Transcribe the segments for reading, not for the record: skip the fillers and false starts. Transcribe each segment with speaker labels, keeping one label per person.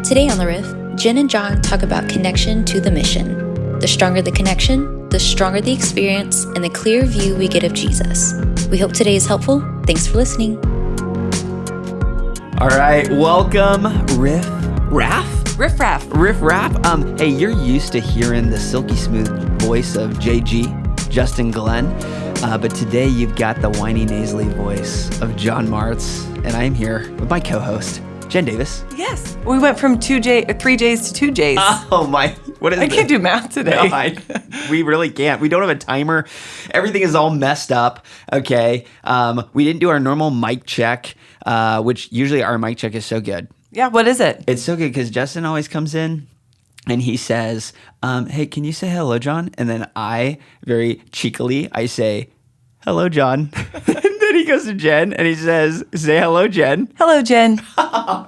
Speaker 1: Today on the Riff, Jen and John talk about connection to the mission. The stronger the connection, the stronger the experience, and the clear view we get of Jesus. We hope today is helpful. Thanks for listening.
Speaker 2: All right, welcome, Riff Raff. Hey, you're used to hearing the silky smooth voice of JG, Justin Glenn, but today you've got the whiny nasally voice of John Martz, and I'm here with my co-host, Jen Davis.
Speaker 3: Yes, we went from 3 J's to 2 J's.
Speaker 2: Oh my, what is
Speaker 3: I can't do math today.
Speaker 2: No, we really can't. We don't have a timer. Everything is all messed up, okay? We didn't do our normal mic check, which usually our mic check is so good.
Speaker 3: Yeah, what is it?
Speaker 2: It's so good because Justin always comes in and he says, hey, can you say hello, John? And then I, very cheekily, I say, hello, John. And then he goes to Jen and he says, say hello, Jen.
Speaker 3: Hello, Jen.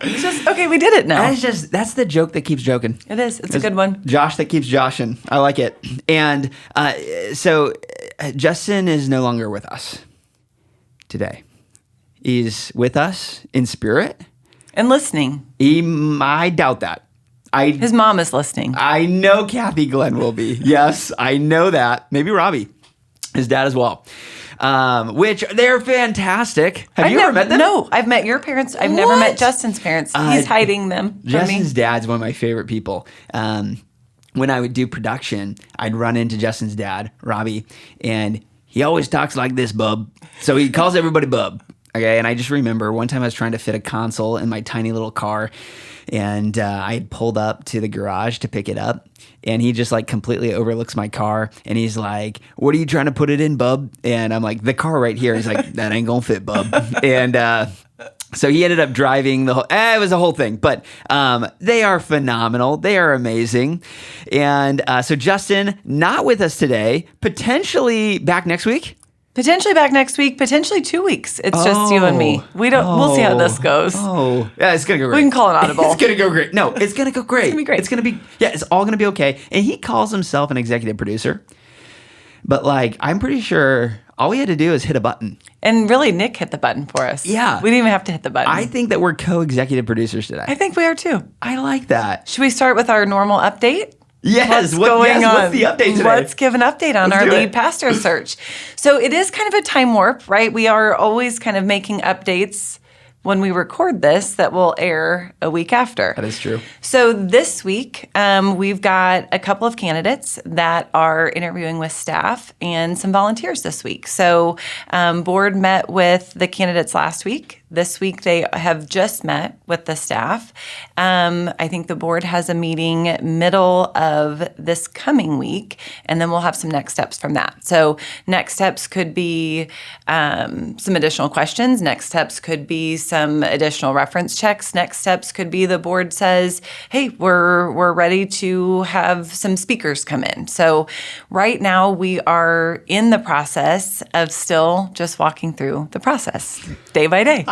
Speaker 3: It's just, okay, we did it now.
Speaker 2: That's the joke that keeps joking.
Speaker 3: It is. It's a good one.
Speaker 2: Josh that keeps joshing. I like it. And so Justin is no longer with us today. He's with us in spirit.
Speaker 3: And listening.
Speaker 2: I doubt that.
Speaker 3: His mom is listening.
Speaker 2: I know Kathy Glenn will be. Yes, I know that. Maybe Robbie, his dad as well. Which they're fantastic. Have you ever met them?
Speaker 3: No, I've met your parents. I've never met Justin's parents. He's hiding them from
Speaker 2: Justin's
Speaker 3: me.
Speaker 2: dad's one of my favorite people. When I would do production, I'd run into Justin's dad, Robbie, and he always talks like this, bub. So he calls everybody bub. Okay, and I just remember one time I was trying to fit a console in my tiny little car, and I had pulled up to the garage to pick it up, and he just like completely overlooks my car, and he's like, what are you trying to put it in, bub? And I'm like, the car right here. He's like, that ain't gonna fit, bub. And so he ended up driving the whole, it was a whole thing, but they are phenomenal. They are amazing. And so Justin, not with us today, potentially back next week.
Speaker 3: Potentially back next week, potentially 2 weeks. It's just you and me. We'll see how this goes.
Speaker 2: Yeah, it's going to go great.
Speaker 3: We can call it audible.
Speaker 2: It's going to go great. No, it's going to go great.
Speaker 3: It's going to be great.
Speaker 2: It's going to be, it's all going to be okay. And he calls himself an executive producer. But like, I'm pretty sure all we had to do is hit a button.
Speaker 3: And really, Nick hit the button for us.
Speaker 2: Yeah.
Speaker 3: We didn't even have to hit the button.
Speaker 2: I think that we're co-executive producers today.
Speaker 3: I think we are too.
Speaker 2: I like that.
Speaker 3: Should we start with our normal update?
Speaker 2: Yes.
Speaker 3: What's going on?
Speaker 2: What's the update today?
Speaker 3: Let's give an update on our lead pastor search. So it is kind of a time warp, right? We are always kind of making updates when we record this that will air a week after.
Speaker 2: That is true.
Speaker 3: So this week, we've got a couple of candidates that are interviewing with staff and some volunteers this week. So board met with the candidates last week. This week, they have just met with the staff. I think the board has a meeting middle of this coming week, and then we'll have some next steps from that. So next steps could be some additional questions. Next steps could be some additional reference checks. Next steps could be the board says, hey, we're ready to have some speakers come in. So right now, we are in the process of still just walking through the process day by day.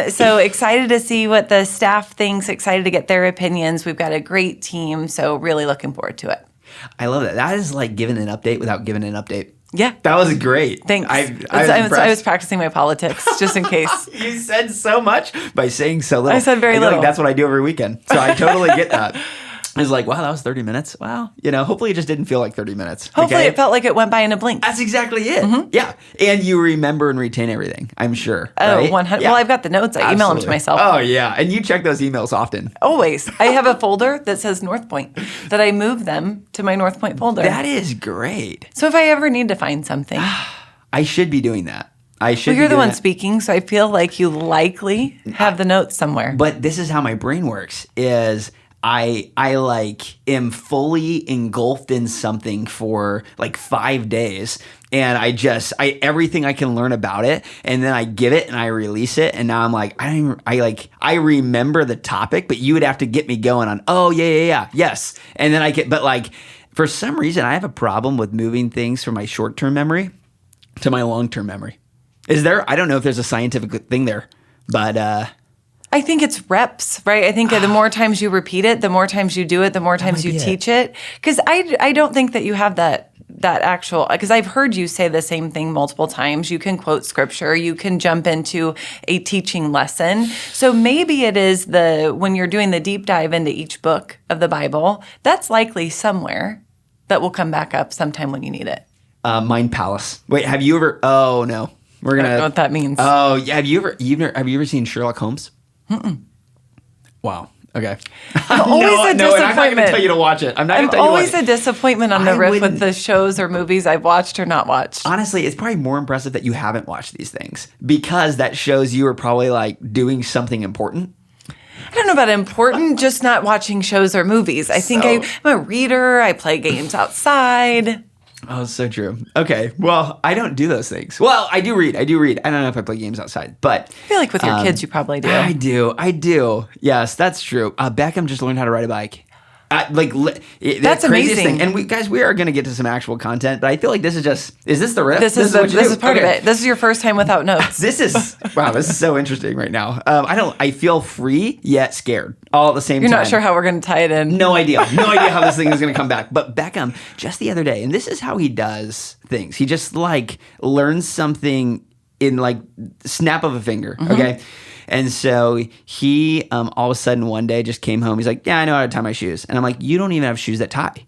Speaker 3: So excited to see what the staff thinks, excited to get their opinions. We've got a great team, so really looking forward to it.
Speaker 2: I love that. That is like giving an update without giving an update.
Speaker 3: Yeah.
Speaker 2: That was great.
Speaker 3: Thanks.
Speaker 2: I
Speaker 3: was practicing my politics just in case.
Speaker 2: You said so much by saying so little.
Speaker 3: I said very little.
Speaker 2: Like that's what I do every weekend. So I totally get that. I was like, wow, that was 30 minutes. Well, hopefully it just didn't feel like 30 minutes.
Speaker 3: Hopefully it felt like it went by in a blink.
Speaker 2: That's exactly it. Mm-hmm. Yeah. And you remember and retain everything, I'm sure.
Speaker 3: Oh,
Speaker 2: right?
Speaker 3: 100.
Speaker 2: Yeah.
Speaker 3: Well, I've got the notes. I email them to myself.
Speaker 2: Oh, yeah. And you check those emails often.
Speaker 3: Always. I have a folder that says North Point that I move them to my North Point folder.
Speaker 2: That is great.
Speaker 3: So if I ever need to find something.
Speaker 2: I should be doing that.
Speaker 3: Well, you're the one speaking, so I feel like you likely have the notes somewhere.
Speaker 2: But this is how my brain works, is I like am fully engulfed in something for like 5 days, and I everything I can learn about it, and then I give it and I release it, and now I'm like I remember the topic, but you would have to get me going on. Oh yeah, yes, and then but like for some reason I have a problem with moving things from my short-term memory to my long-term memory. Is there? I don't know if there's a scientific thing there, but
Speaker 3: I think it's reps, right? I think the more times you repeat it, the more times you do it, the more times you teach it. Because I don't think that you have that actual, because I've heard you say the same thing multiple times. You can quote scripture, you can jump into a teaching lesson. So maybe it is when you're doing the deep dive into each book of the Bible, that's likely somewhere that will come back up sometime when you need it.
Speaker 2: Mind Palace. Wait, have you ever? Oh no, we're gonna.
Speaker 3: I don't know what that means.
Speaker 2: Oh yeah, have you ever seen Sherlock Holmes? Mm-mm. Wow. Okay.
Speaker 3: I'm always a disappointment.
Speaker 2: I'm not going to tell you to watch it. I'm
Speaker 3: always a disappointment on the Riff with the shows or movies I've watched or not watched.
Speaker 2: Honestly, it's probably more impressive that you haven't watched these things because that shows you are probably like doing something important.
Speaker 3: I don't know about important, just not watching shows or movies. I think I'm a reader. I play games outside.
Speaker 2: Oh, so true. Okay. Well, I don't do those things. Well, I do read. I don't know if I play games outside, but
Speaker 3: I feel like with your kids, you probably do.
Speaker 2: I do. Yes, that's true. Beckham just learned how to ride a bike. That's
Speaker 3: amazing.
Speaker 2: Thing. And we are going to get to some actual content, but I feel like this is this the riff?
Speaker 3: This is part of it. This is your first time without notes.
Speaker 2: This is so interesting right now. I feel free yet scared all at the same time.
Speaker 3: You're not sure how we're going to tie it in.
Speaker 2: No idea how this thing is going to come back. But Beckham, just the other day, and this is how he does things. He just like learns something in like snap of a finger. Mm-hmm. Okay. And so he all of a sudden one day just came home. He's like, yeah, I know how to tie my shoes. And I'm like, you don't even have shoes that tie.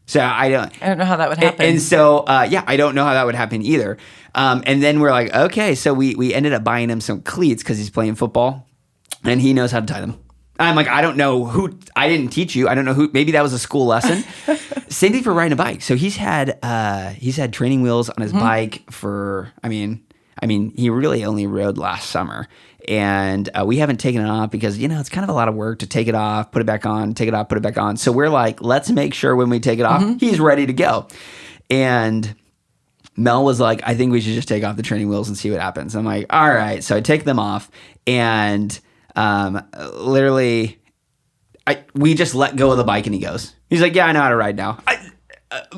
Speaker 2: So I don't
Speaker 3: know how that would happen.
Speaker 2: And so, I don't know how that would happen either. And then we're like, okay. So we ended up buying him some cleats because he's playing football and he knows how to tie them. I'm like, I don't know I didn't teach you. I don't know who, maybe that was a school lesson. Same thing for riding a bike. So he's had training wheels on his bike for, I mean, he really only rode last summer. And we haven't taken it off because, it's kind of a lot of work to take it off, put it back on, take it off, put it back on. So we're like, let's make sure when we take it off, he's ready to go. And Mel was like, I think we should just take off the training wheels and see what happens. I'm like, all right. So I take them off and literally we just let go of the bike and he goes. He's like, yeah, I know how to ride now.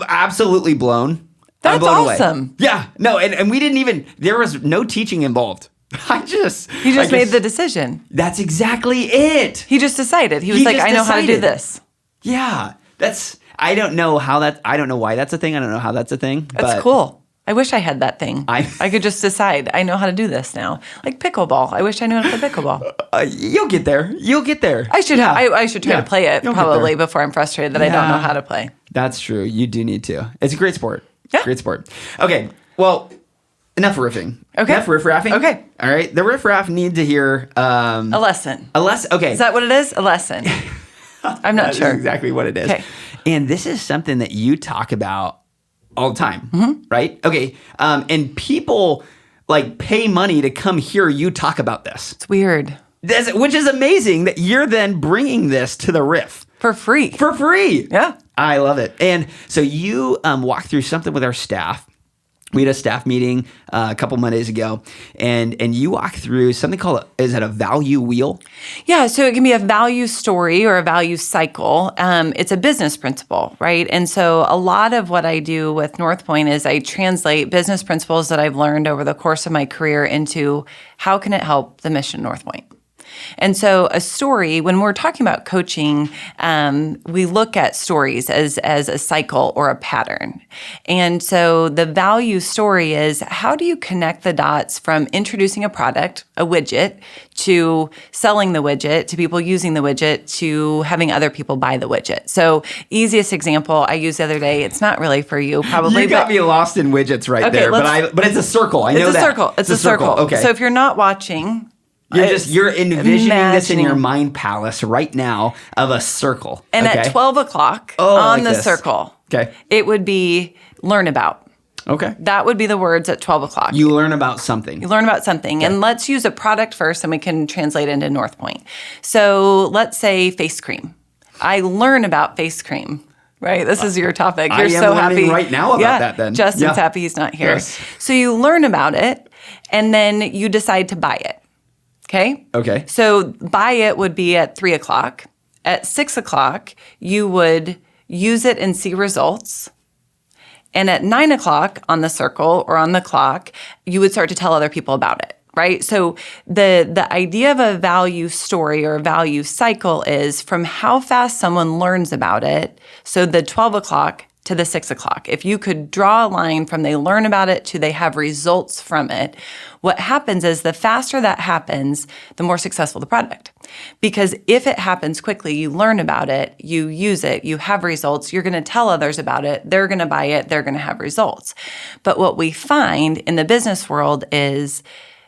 Speaker 2: Absolutely blown.
Speaker 3: That's
Speaker 2: I'm blown
Speaker 3: awesome.
Speaker 2: Away. Yeah. No, and we didn't even, there was no teaching involved.
Speaker 3: He just made the decision.
Speaker 2: That's exactly it.
Speaker 3: He just decided. He was like, I know how to do this.
Speaker 2: Yeah. I don't know why that's a thing. I don't know how that's a thing.
Speaker 3: That's cool. I wish I had that thing. I could just decide. I know how to do this now. Like pickleball. I wish I knew how to play pickleball.
Speaker 2: You'll get there.
Speaker 3: I should. Yeah. I should try to play it probably before I'm frustrated that I don't know how to play.
Speaker 2: That's true. You do need to. It's a great sport.
Speaker 3: Yeah.
Speaker 2: Great sport. Okay. Well, enough riffing.
Speaker 3: Okay.
Speaker 2: Enough riff-raffing.
Speaker 3: Okay.
Speaker 2: All right. The riff-raff need to hear
Speaker 3: a lesson.
Speaker 2: A lesson. Okay.
Speaker 3: Is that what it is? A lesson. I'm not sure.
Speaker 2: That's exactly what it is.
Speaker 3: Okay.
Speaker 2: And this is something that you talk about all the time, right? Okay. And people like pay money to come hear you talk about this.
Speaker 3: It's weird.
Speaker 2: Which is amazing that you're then bringing this to the riff.
Speaker 3: For free.
Speaker 2: For free.
Speaker 3: Yeah.
Speaker 2: I love it. And so you walked through something with our staff. We had a staff meeting a couple Mondays ago, and you walk through something called, is it a value wheel?
Speaker 3: Yeah, so it can be a value story or a value cycle. It's a business principle, right? And so a lot of what I do with North Point is I translate business principles that I've learned over the course of my career into how can it help the mission North Point. And so a story, when we're talking about coaching, we look at stories as a cycle or a pattern. And so the value story is how do you connect the dots from introducing a product, a widget, to selling the widget, to people using the widget, to having other people buy the widget. So easiest example I used the other day, it's not really for you probably.
Speaker 2: You got me lost in widgets right there, but it's a circle. I know that.
Speaker 3: It's a circle. Okay. So if you're not watching...
Speaker 2: You're envisioning this in your mind palace right now of a circle.
Speaker 3: And at 12 o'clock on the circle, it would be learn about.
Speaker 2: Okay.
Speaker 3: That would be the words at 12 o'clock.
Speaker 2: You learn about something.
Speaker 3: Okay. And let's use a product first and we can translate into North Point. So let's say face cream. I learn about face cream. Right? This is your topic. You're so happy
Speaker 2: right now about that then.
Speaker 3: Justin's happy he's not here.
Speaker 2: Yes.
Speaker 3: So you learn about it and then you decide to buy it. Okay. So buy it would be at 3 o'clock. At 6 o'clock, you would use it and see results. And at 9 o'clock on the circle or on the clock, you would start to tell other people about it. right? So the idea of a value story or a value cycle is from how fast someone learns about it. So the 12 o'clock to the 6 o'clock. If you could draw a line from they learn about it to they have results from it, what happens is the faster that happens, the more successful the product. Because if it happens quickly, you learn about it, you use it, you have results, you're going to tell others about it, they're going to buy it, they're going to have results. But what we find in the business world is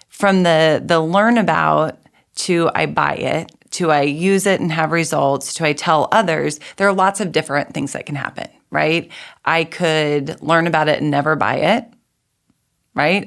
Speaker 3: from the learn about to I buy it, to I use it and have results, to I tell others, there are lots of different things that can happen, right? I could learn about it and never buy it, right?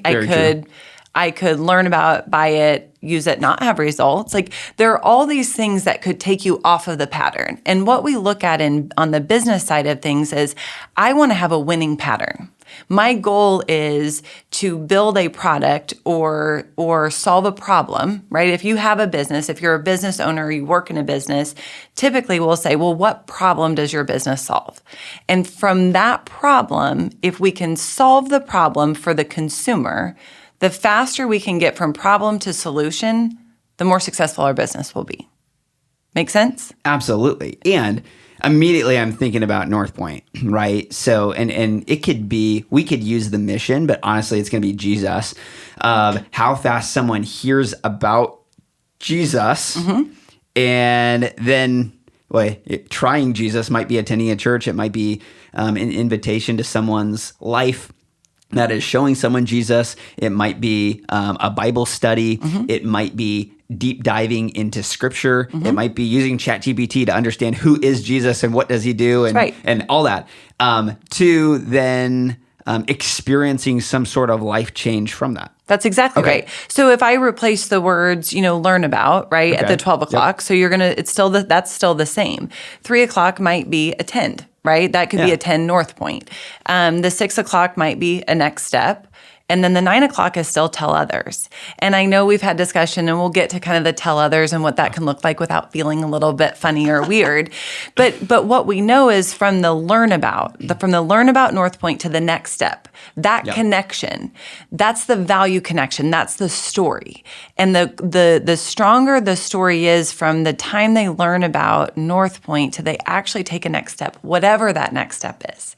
Speaker 3: I could learn about, buy it, use it, not have results. Like there are all these things that could take you off of the pattern. And what we look at on the business side of things is I want to have a winning pattern. My goal is to build a product or solve a problem, right? If you have a business, if you're a business owner, you work in a business, typically we'll say, well, what problem does your business solve? And from that problem, if we can solve the problem for the consumer, the faster we can get from problem to solution, the more successful our business will be. Make sense?
Speaker 2: Absolutely. And immediately I'm thinking about North Point, right? So, and it could be, we could use the mission, but honestly, it's going to be Jesus, of how fast someone hears about Jesus. And then, trying Jesus might be attending a church. It might be an invitation to someone's life that is showing someone Jesus. It might be a Bible study. It might be deep diving into scripture. It might be using ChatGPT to understand who is Jesus and what does he do and all that. To then experiencing some sort of life change from that.
Speaker 3: That's exactly right. So if I replace the words, learn about, right, at the 12 o'clock, so you're going to, that's still the same. 3 o'clock might be attend, right? That could be attend North Point. The 6 o'clock might be a next step. And then the 9 o'clock is still tell others. And I know we've had discussion and we'll get to kind of the tell others and what that can look like without feeling a little bit funny or weird. But what we know is from the learn about North Point to the next step, that connection, that's the value connection. That's the story. And the stronger the story is from the time they learn about North Point to they actually take a next step, whatever that next step is,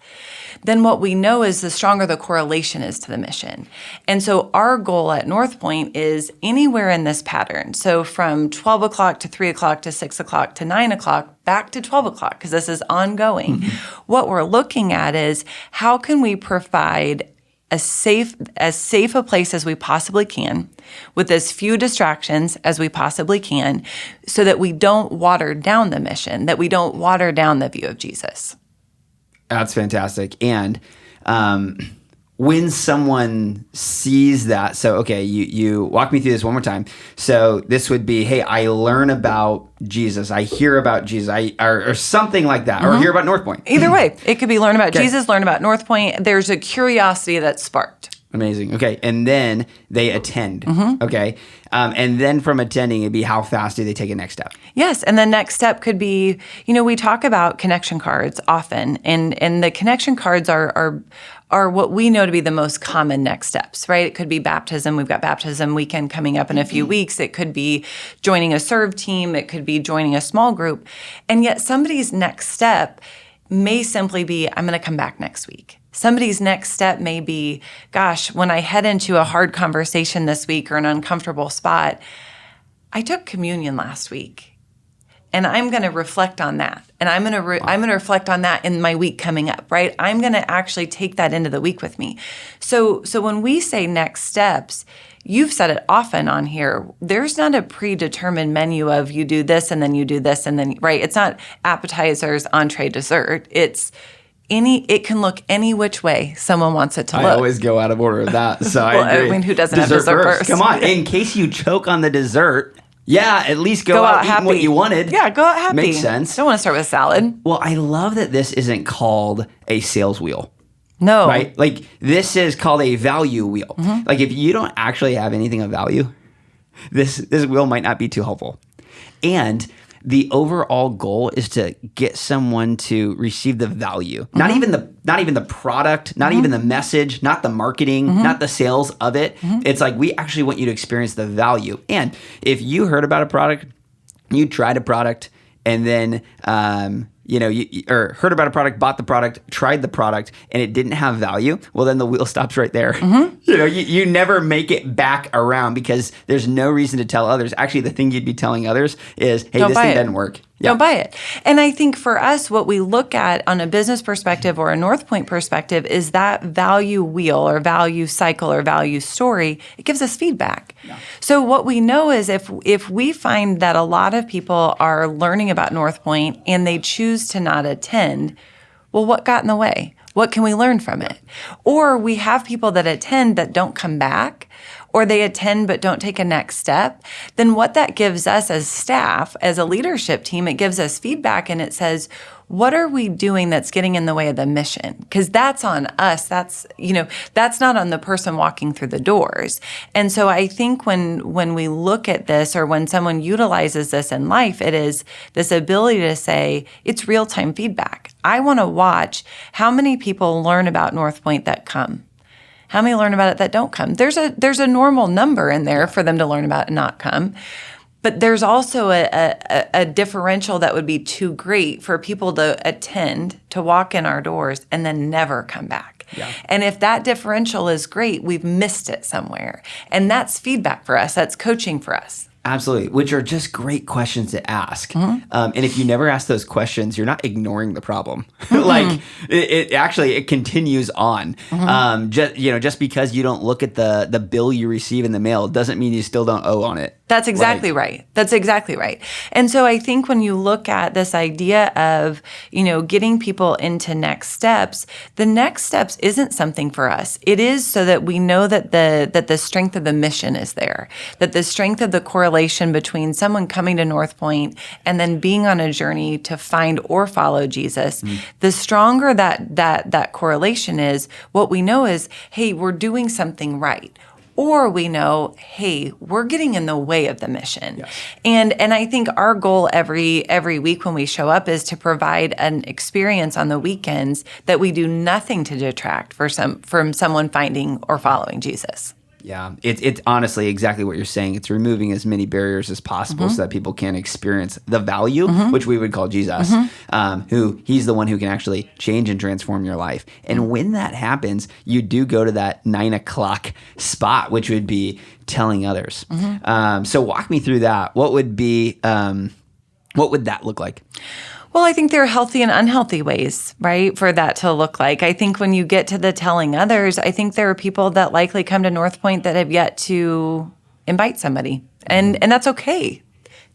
Speaker 3: then what we know is the stronger the correlation is to the mission. And so our goal at North Point is anywhere in this pattern. So from 12 o'clock to 3 o'clock to 6 o'clock to 9 o'clock, back to 12 o'clock, because this is ongoing. What we're looking at is how can we provide as safe a place as we possibly can with as few distractions as we possibly can so that we don't water down the mission, that we don't water down the view of Jesus.
Speaker 2: That's fantastic. And when someone sees that, so okay, you walk me through this one more time. So this would be, hey, I learn about Jesus, I hear about Jesus, or something like that, or hear about North Point.
Speaker 3: Either way, it could be learn about Jesus, learn about North Point. There's a curiosity that's sparked.
Speaker 2: Amazing. Okay. And then they attend. Okay. And then from attending, it'd be how fast do they take a next step?
Speaker 3: Yes. And the next step could be, we talk about connection cards often, and the connection cards are what we know to be the most common next steps, right? It could be baptism. We've got baptism weekend coming up in a few weeks. It could be joining a serve team. It could be joining a small group. And yet somebody's next step may simply be, I'm going to come back next week. Somebody's next step may be, gosh, when I head into a hard conversation this week or an uncomfortable spot, I took communion last week, and I'm going to reflect on that. And I'm going to reflect on that in my week coming up, right? I'm going to actually take that into the week with me. So when we say next steps, you've said it often on here, there's not a predetermined menu of you do this and then you do this and then, right? It's not appetizers, entree, dessert. It can look any which way someone wants it to look.
Speaker 2: I always go out of order of that, so
Speaker 3: well,
Speaker 2: I agree.
Speaker 3: Who doesn't have dessert first?
Speaker 2: Come on, in case you choke on the dessert, at least go out eating what you wanted.
Speaker 3: Yeah, go out happy.
Speaker 2: Makes sense.
Speaker 3: Don't want to start with salad.
Speaker 2: Well, I love that this isn't called a sales wheel.
Speaker 3: No.
Speaker 2: Right? Like, this is called a value wheel. Like, if you don't actually have anything of value, this wheel might not be too helpful. And the overall goal is to get someone to receive the value, not even not even the product, not even the message, not the marketing, not the sales of it. It's like we actually want you to experience the value. And if you heard about a product, you tried a product, and then you heard about a product, bought the product, tried the product, and it didn't have value, well, then the wheel stops right there. You never make it back around because there's no reason to tell others. Actually, the thing you'd be telling others is, hey, this thing doesn't work.
Speaker 3: Don't buy it. And I think for us, what we look at on a business perspective or a North Point perspective is that value wheel or value cycle or value story. It gives us feedback. Yeah. So what we know is if we find that a lot of people are learning about North Point and they choose to not attend, well, what got in the way? What can we learn from it? Or we have people that attend that don't come back, or they attend but don't take a next step, then what that gives us as staff, as a leadership team, it gives us feedback and it says, what are we doing that's getting in the way of the mission? Because that's on us. That's not on the person walking through the doors. And so I think when we look at this or when someone utilizes this in life, it is this ability to say, it's real-time feedback. I want to watch how many people learn about North Point that come. How many learn about it that don't come? There's a normal number in there for them to learn about and not come. But there's also a differential that would be too great for people to attend, to walk in our doors, and then never come back. Yeah. And if that differential is great, we've missed it somewhere. And that's feedback for us. That's coaching for us.
Speaker 2: Absolutely, which are just great questions to ask. And if you never ask those questions, you're not ignoring the problem. Like it actually continues on. Just because you don't look at the bill you receive in the mail doesn't mean you still don't owe on it.
Speaker 3: That's exactly right. That's exactly right. And so I think when you look at this idea of, getting people into next steps, the next steps isn't something for us. It is so that we know that the strength of the mission is there, that the strength of the correlation between someone coming to North Point and then being on a journey to find or follow Jesus, the stronger that correlation is, what we know is, hey, we're doing something right. Or we know, hey, we're getting in the way of the mission. Yes. And I think our goal every week when we show up is to provide an experience on the weekends that we do nothing to detract from someone finding or following Jesus.
Speaker 2: Yeah, it's honestly exactly what you're saying. It's removing as many barriers as possible so that people can experience the value, which we would call Jesus, who he's the one who can actually change and transform your life. And when that happens, you do go to that 9 o'clock spot, which would be telling others. So walk me through that. What would that look like?
Speaker 3: Well, I think there are healthy and unhealthy ways, right, for that to look like. I think when you get to the telling others, I think there are people that likely come to North Point that have yet to invite somebody, and that's okay.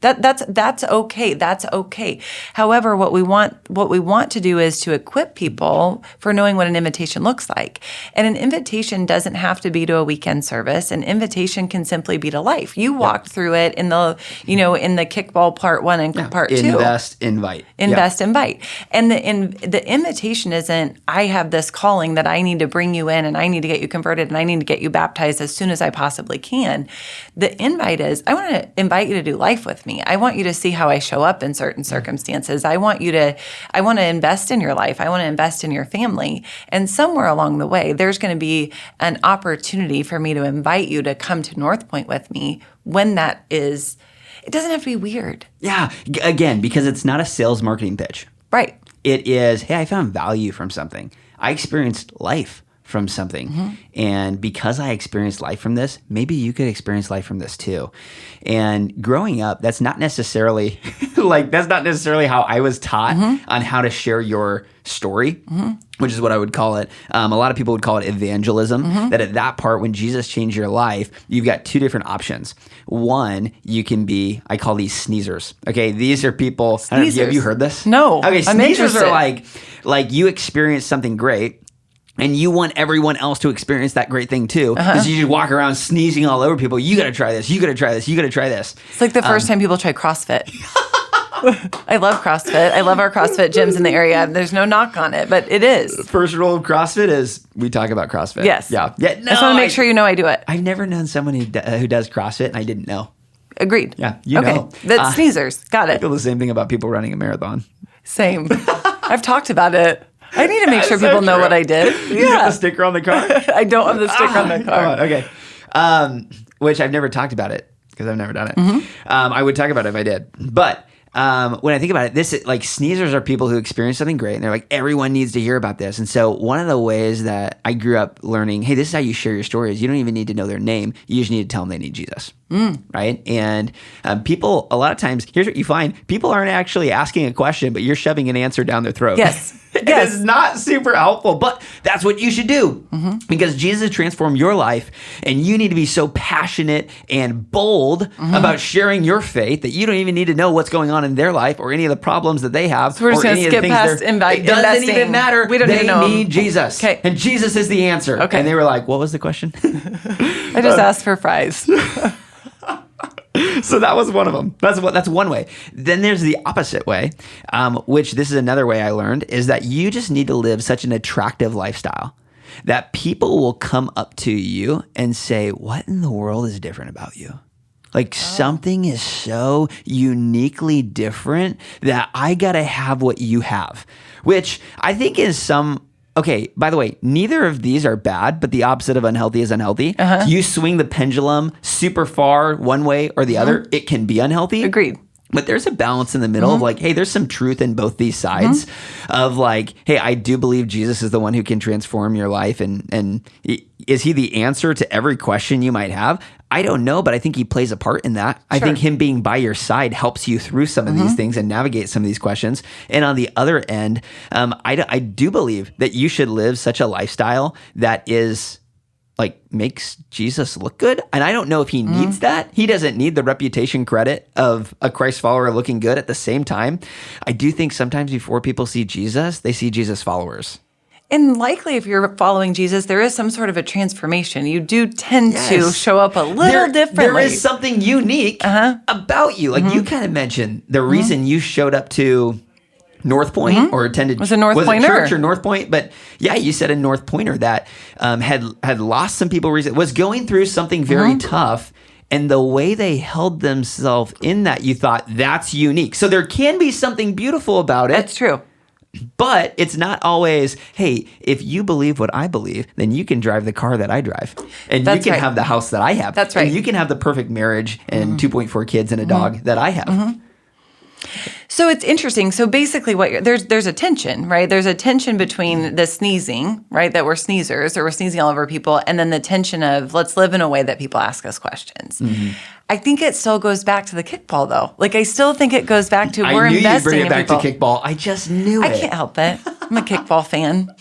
Speaker 3: That's okay. That's okay. However, what we want to do is to equip people for knowing what an invitation looks like. And an invitation doesn't have to be to a weekend service. An invitation can simply be to life. You walked through it in the kickball part 1 and part 2.
Speaker 2: Invest, invite.
Speaker 3: Invite. And the invitation isn't, I have this calling that I need to bring you in and I need to get you converted and I need to get you baptized as soon as I possibly can. The invite is, I want to invite you to do life with me. I want you to see how I show up in certain circumstances. I want to invest in your life. I want to invest in your family. And somewhere along the way, there's going to be an opportunity for me to invite you to come to North Point with me when that is, it doesn't have to be weird.
Speaker 2: Yeah. Again, because it's not a sales marketing pitch.
Speaker 3: Right.
Speaker 2: It is, hey, I found value from something. I experienced life from something. And because I experienced life from this, maybe you could experience life from this too. And growing up, that's not necessarily how I was taught on how to share your story, which is what I would call it. A lot of people would call it evangelism, that at that part, when Jesus changed your life, you've got 2 different options. One, you can be, I call these sneezers. Okay, these are people, have you heard this?
Speaker 3: No.
Speaker 2: Okay, sneezers are like you experience something great, and you want everyone else to experience that great thing too. Because you just walk around sneezing all over people. You got to try this. You got to try this. You got to try this.
Speaker 3: It's like the first time people try CrossFit. I love CrossFit. I love our CrossFit gyms in the area. There's no knock on it, but it is.
Speaker 2: The first rule of CrossFit is we talk about CrossFit.
Speaker 3: Yes.
Speaker 2: Yeah. No,
Speaker 3: I just want to make sure you know I do it.
Speaker 2: I've never known someone who does CrossFit, and I didn't know.
Speaker 3: Agreed.
Speaker 2: Yeah. You know.
Speaker 3: That's sneezers. Got it.
Speaker 2: I feel the same thing about people running a marathon.
Speaker 3: Same. I've talked about it. I need to make sure people know what I did.
Speaker 2: You have the sticker on the car?
Speaker 3: I don't have the sticker on the car.
Speaker 2: Okay. Which I've never talked about it because I've never done it. I would talk about it if I did. But when I think about it, sneezers are people who experience something great, and they're like, everyone needs to hear about this. And so one of the ways that I grew up learning, hey, this is how you share your stories. You don't even need to know their name. You just need to tell them they need Jesus. Right? And people, a lot of times, here's what you find. People aren't actually asking a question, but you're shoving an answer down their throat.
Speaker 3: Yes.
Speaker 2: It's not super helpful, but that's what you should do because Jesus transformed your life, and you need to be so passionate and bold about sharing your faith that you don't even need to know what's going on in their life or any of the problems that they have.
Speaker 3: So we're just going to skip past
Speaker 2: it doesn't even matter.
Speaker 3: We don't
Speaker 2: they
Speaker 3: even know.
Speaker 2: need Jesus.
Speaker 3: Okay.
Speaker 2: And Jesus is the answer.
Speaker 3: Okay.
Speaker 2: And they were like, what was the question?
Speaker 3: I just asked for fries.
Speaker 2: So that was one of them. That's one way. Then there's the opposite way, which this is another way I learned, is that you just need to live such an attractive lifestyle that people will come up to you and say, what in the world is different about you? Like something is so uniquely different that I got to have what you have, which I think is okay, by the way, neither of these are bad, but the opposite of unhealthy is unhealthy. You swing the pendulum super far one way or the other, it can be unhealthy.
Speaker 3: Agreed.
Speaker 2: But there's a balance in the middle of like, hey, there's some truth in both these sides of like, hey, I do believe Jesus is the one who can transform your life. And is he the answer to every question you might have? I don't know, but I think he plays a part in that. I think him being by your side helps you through some of these things and navigate some of these questions. And on the other end, I do believe that you should live such a lifestyle that is like makes Jesus look good. And I don't know if he needs that. He doesn't need the reputation credit of a Christ follower looking good. At the same time, I do think sometimes before people see Jesus, they see Jesus followers.
Speaker 3: And likely if you're following Jesus, there is some sort of a transformation. You do tend to show up a little differently.
Speaker 2: There is something unique about you. Like you kind of mentioned the reason you showed up to North Point or attended
Speaker 3: was it
Speaker 2: church or North Point, but yeah, you said a North Pointer that had lost some people recently, was going through something very tough, and the way they held themselves in that, you thought that's unique. So there can be something beautiful about it.
Speaker 3: That's true.
Speaker 2: But it's not always, hey, if you believe what I believe, then you can drive the car that I drive. And you can have the house that I have.
Speaker 3: That's right.
Speaker 2: And you can have the perfect marriage and 2.4 kids and a dog that I have.
Speaker 3: So it's interesting. So basically there's a tension, right? There's a tension between the sneezing, right? That we're sneezers or we're sneezing all over people. And then the tension of let's live in a way that people ask us questions. I think it still goes back to the kickball though. Like I still think it goes back to we're investing in people. I knew you'd bring it back to
Speaker 2: kickball. I just knew it.
Speaker 3: I can't help it. I'm a kickball fan.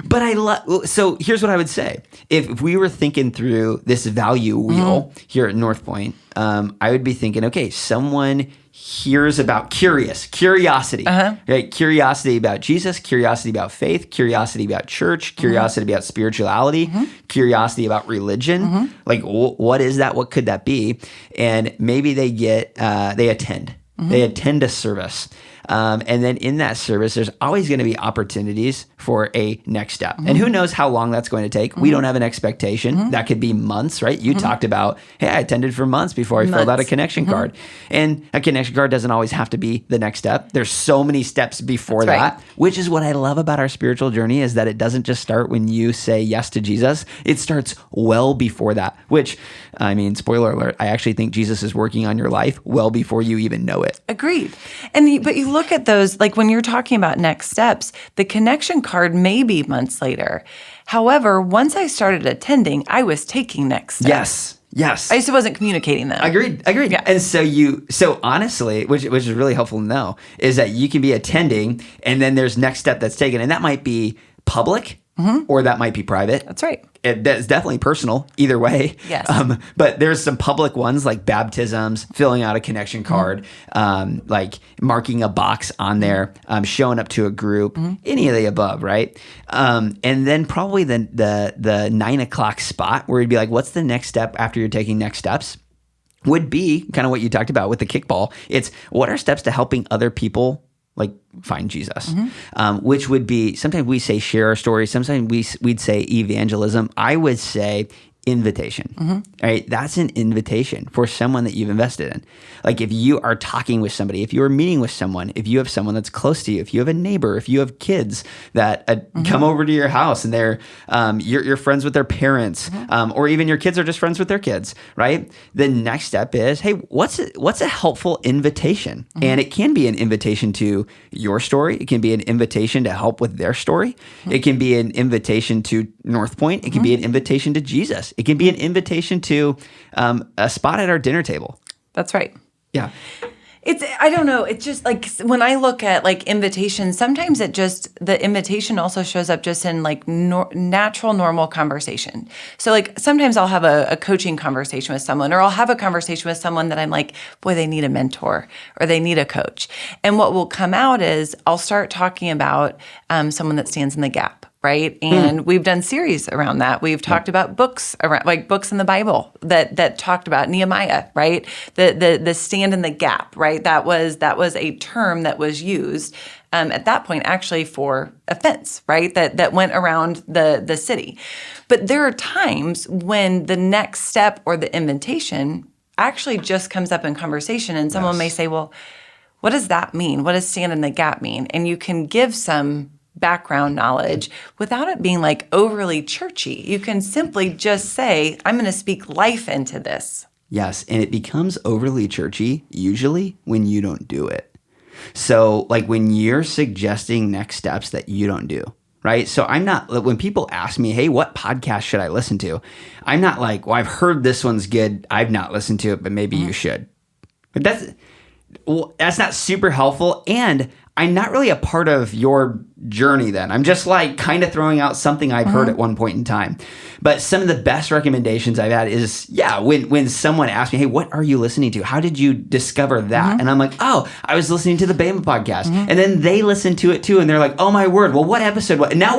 Speaker 2: But so here's what I would say. If we were thinking through this value wheel here at North Point, I would be thinking, okay, someone hears about curiosity, right? Curiosity about Jesus, curiosity about faith, curiosity about church, curiosity about spirituality, curiosity about religion. Like, what is that? What could that be? And maybe they attend. They attend a service. And then in that service, there's always going to be opportunities for a next step. And who knows how long that's going to take? We don't have an expectation. That could be months, right? You talked about, hey, I attended for months before I filled out a connection card. And a connection card doesn't always have to be the next step. There's so many steps before that, which is what I love about our spiritual journey is that it doesn't just start when you say yes to Jesus. It starts well before that, which, I mean, spoiler alert, I actually think Jesus is working on your life well before you even know it.
Speaker 3: Agreed. But you look at those, like when you're talking about next steps, the connection card may be months later. However, once I started attending, I was taking next steps.
Speaker 2: Yes.
Speaker 3: I just wasn't communicating them.
Speaker 2: Agreed.
Speaker 3: Yeah.
Speaker 2: And so honestly, which is really helpful to know, is that you can be attending and then there's next step that's taken. And that might be public or that might be private.
Speaker 3: That's right.
Speaker 2: That's definitely personal either way.
Speaker 3: Yes.
Speaker 2: But there's some public ones like baptisms, filling out a connection card, like marking a box on there, showing up to a group, any of the above, right? And then probably the 9 o'clock spot where you'd be like, what's the next step after you're taking next steps? Would be kind of what you talked about with the kickball. It's what are steps to helping other people like find Jesus, which would be, sometimes we say share our story. Sometimes we'd say evangelism. I would say invitation, right? That's an invitation for someone that you've invested in. Like if you are talking with somebody, if you are meeting with someone, if you have someone that's close to you, if you have a neighbor, if you have kids that come over to your house and they're you're friends with their parents, or even your kids are just friends with their kids, right? The next step is, hey, what's a helpful invitation? And it can be an invitation to your story. It can be an invitation to help with their story. It can be an invitation to North Point. It can be an invitation to Jesus. It can be an invitation to a spot at our dinner table.
Speaker 3: That's right.
Speaker 2: Yeah.
Speaker 3: I don't know. It's just like when I look at like invitations, sometimes the invitation also shows up just in like natural, normal conversation. So like sometimes I'll have a coaching conversation with someone, or I'll have a conversation with someone that I'm like, boy, they need a mentor or they need a coach. And what will come out is I'll start talking about someone that stands in the gap. Right. And we've done series around that. We've talked about books around, like books in the Bible that talked about Nehemiah, right? The stand in the gap, right? That was a term that was used at that point actually for offense, right? That went around the city. But there are times when the next step or the invitation actually just comes up in conversation, and someone may say, well, what does that mean? What does stand in the gap mean? And you can give some background knowledge without it being like overly churchy. You can simply just say, I'm going to speak life into this.
Speaker 2: Yes, and it becomes overly churchy usually when you don't do it. So like when you're suggesting next steps that you don't do, right? So I'm not, when people ask me, hey, what podcast should I listen to? I'm not like, well, I've heard this one's good. I've not listened to it, but maybe you should. But that's not super helpful. And I'm not really a part of your journey then. I'm just like kind of throwing out something I've heard at one point in time. But some of the best recommendations I've had is, when someone asks me, hey, what are you listening to? How did you discover that? And I'm like, oh, I was listening to the Bama podcast. And then they listen to it too. And they're like, oh my word, well, what episode? And now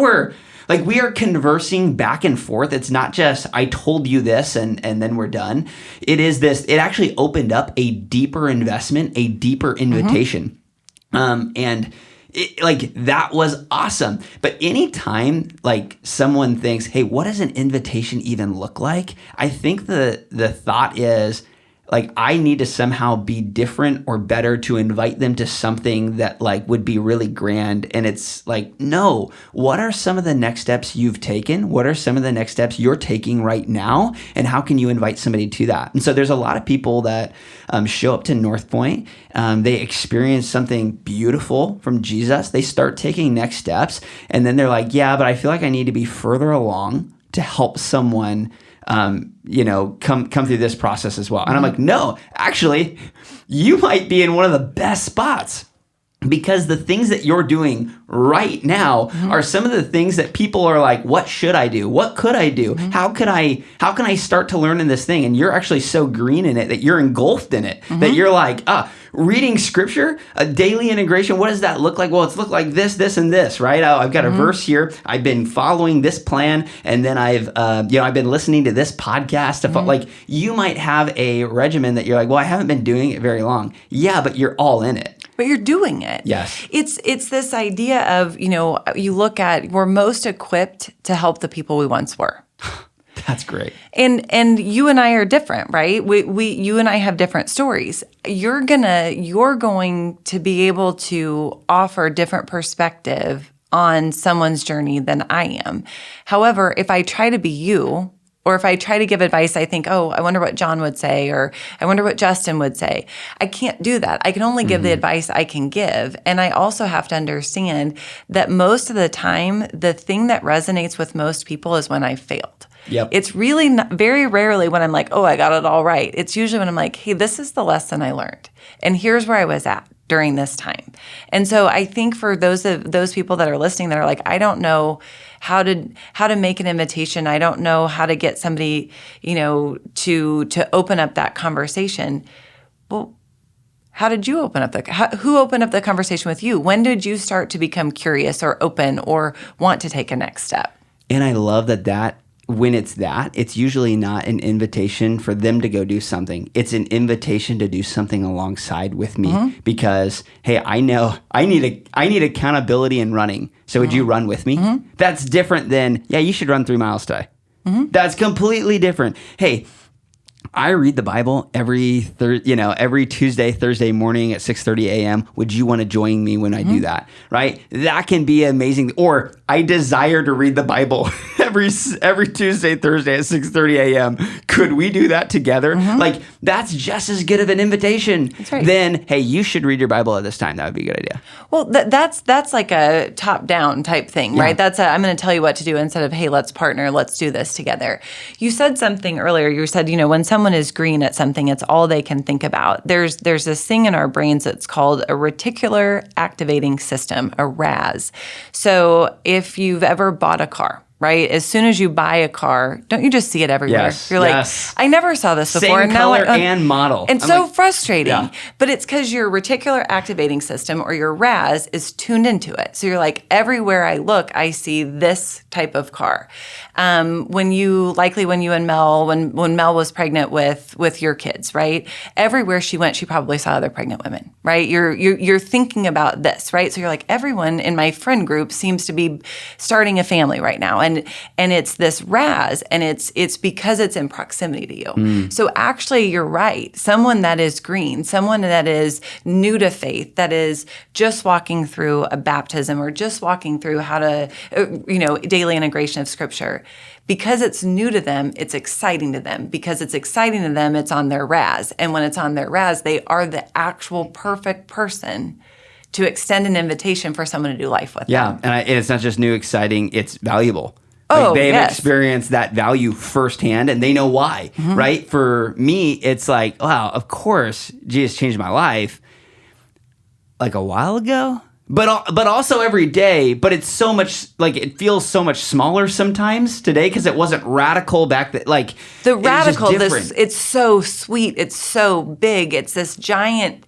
Speaker 2: we are conversing back and forth. It's not just, I told you this and then we're done. It is this, it actually opened up a deeper investment, a deeper invitation. And that was awesome. But anytime like someone thinks, hey, what does an invitation even look like? I think the thought is like, I need to somehow be different or better to invite them to something that like would be really grand. And it's like, no, what are some of the next steps you've taken? What are some of the next steps you're taking right now? And how can you invite somebody to that? And so there's a lot of people that show up to North Point. They experience something beautiful from Jesus. They start taking next steps. And then they're like, yeah, but I feel like I need to be further along to help someone come through this process as well. And I'm like, no, actually, you might be in one of the best spots, because the things that you're doing right now are some of the things that people are like, what should I do? What could I do? How can I start to learn in this thing? And you're actually so green in it that you're engulfed in it, that you're like, reading scripture, a daily integration. What does that look like? Well, it's looked like this, this, and this, right? I've got a verse here. I've been following this plan, and then I've been listening to this podcast. Like you might have a regimen that you're like, well, I haven't been doing it very long. Yeah, but you're all in it.
Speaker 3: But you're doing it.
Speaker 2: Yes.
Speaker 3: It's this idea of, you look at, we're most equipped to help the people we once were.
Speaker 2: That's great.
Speaker 3: And you and I are different, right? You and I have different stories. You're going to be able to offer different perspective on someone's journey than I am. However, if I try to be you, or if I try to give advice, I think, oh, I wonder what John would say, or I wonder what Justin would say. I can't do that. I can only give the advice I can give. And I also have to understand that most of the time, the thing that resonates with most people is when I failed.
Speaker 2: Yep.
Speaker 3: It's really very rarely when I'm like, oh, I got it all right. It's usually when I'm like, hey, this is the lesson I learned. And here's where I was at during this time. And so I think for those people that are listening that are like, I don't know how to make an invitation. I don't know how to get somebody, to open up that conversation. Well, how did you open up who opened up the conversation with you? When did you start to become curious or open or want to take a next step?
Speaker 2: And I love that when it's usually not an invitation for them to go do something. It's an invitation to do something alongside with me, because, hey, I know I need accountability in running. So would you run with me? That's different than, yeah, you should run 3 miles today. That's completely different. Hey, I read the Bible every Tuesday, Thursday morning at 6:30 a.m. Would you want to join me when I do that? Right? That can be amazing. Or I desire to read the Bible every Tuesday, Thursday at 6:30 a.m. Could we do that together? Like, that's just as good of an invitation.
Speaker 3: That's right.
Speaker 2: Then, hey, you should read your Bible at this time. That would be a good idea.
Speaker 3: Well, that's like a top-down type thing, right? That's I'm going to tell you what to do instead of, hey, let's partner, let's do this together. You said something earlier. You said, when someone is green at something, it's all they can think about. There's this thing in our brains that's called a reticular activating system, a RAS. So if you've ever bought a car, right? As soon as you buy a car, don't you just see it everywhere?
Speaker 2: Yes,
Speaker 3: You're like,
Speaker 2: yes.
Speaker 3: I never saw this before.
Speaker 2: Same color and model.
Speaker 3: And
Speaker 2: I'm
Speaker 3: so
Speaker 2: like,
Speaker 3: frustrating.
Speaker 2: Yeah.
Speaker 3: But it's because your reticular activating system or your RAS is tuned into it. So you're like, everywhere I look, I see this type of car. When you and Mel, when Mel was pregnant with your kids, right? Everywhere she went, she probably saw other pregnant women, right? You're thinking about this, right? So you're like, everyone in my friend group seems to be starting a family right now. And it's this RAS, and it's because it's in proximity to you. So actually, you're right. Someone that is green, someone that is new to faith, that is just walking through a baptism or just walking through how to, daily integration of Scripture. Because it's new to them, it's exciting to them. Because it's exciting to them, it's on their RAS. And when it's on their RAS, they are the actual perfect person to extend an invitation for someone to do life with them.
Speaker 2: And it's not just new, exciting, it's valuable. They've experienced that value firsthand, and they know why, right? For me, it's like, wow, of course, Jesus changed my life like a while ago, but also every day. But it's so much, like, it feels so much smaller sometimes today because it wasn't radical back then. Like,
Speaker 3: the radical,
Speaker 2: different.
Speaker 3: It's so sweet, it's so big, it's this giant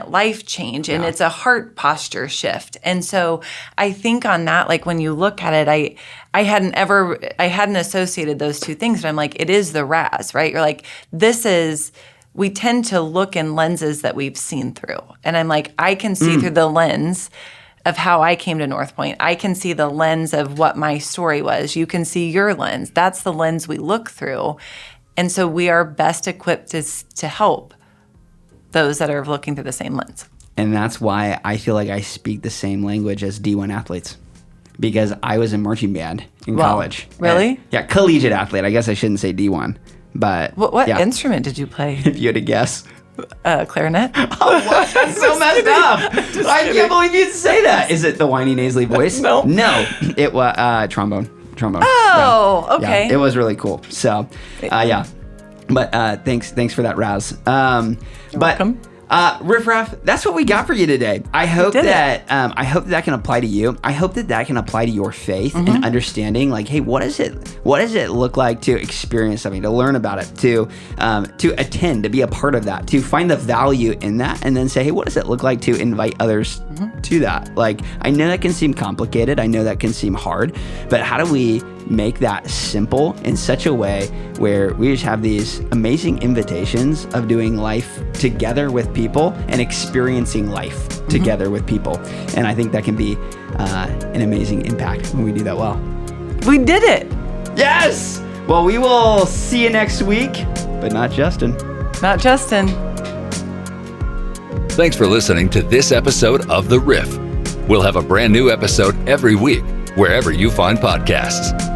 Speaker 3: life change, and it's a heart posture shift. And so I think on that, like, when you look at it, I hadn't associated those two things, but I'm like, it is the RAS, right? You're like, we tend to look in lenses that we've seen through. And I'm like, I can see through the lens of how I came to North Point. I can see the lens of what my story was. You can see your lens. That's the lens we look through. And so we are best equipped to help those that are looking through the same lens.
Speaker 2: And that's why I feel like I speak the same language as D1 athletes. Because I was in marching band in college.
Speaker 3: Really?
Speaker 2: And, collegiate athlete. I guess I shouldn't say D1. But
Speaker 3: what instrument did you play?
Speaker 2: If you had to guess.
Speaker 3: Clarinet?
Speaker 2: Oh, what? That's so messed up. I can't believe you'd say that. Is it the whiny nasally voice?
Speaker 3: No.
Speaker 2: It was trombone.
Speaker 3: Oh, okay.
Speaker 2: Yeah, it was really cool. So, But thanks for that, Raz.
Speaker 3: Welcome.
Speaker 2: Riff Raff, that's what we got for you today. I hope that can apply to you. I hope that can apply to your faith and understanding. Like, hey, what does it look like to experience something, to learn about it, to attend, to be a part of that, to find the value in that, and then say, hey, what does it look like to invite others to that? Like, I know that can seem complicated. I know that can seem hard, but how do we make that simple in such a way where we just have these amazing invitations of doing life together with people and experiencing life together with people? And I think that can be an amazing impact when we do that well.
Speaker 3: We did it.
Speaker 2: Yes. Well, we will see you next week, but not Justin.
Speaker 3: Not Justin.
Speaker 4: Thanks for listening to this episode of The Riff. We'll have a brand new episode every week, wherever you find podcasts.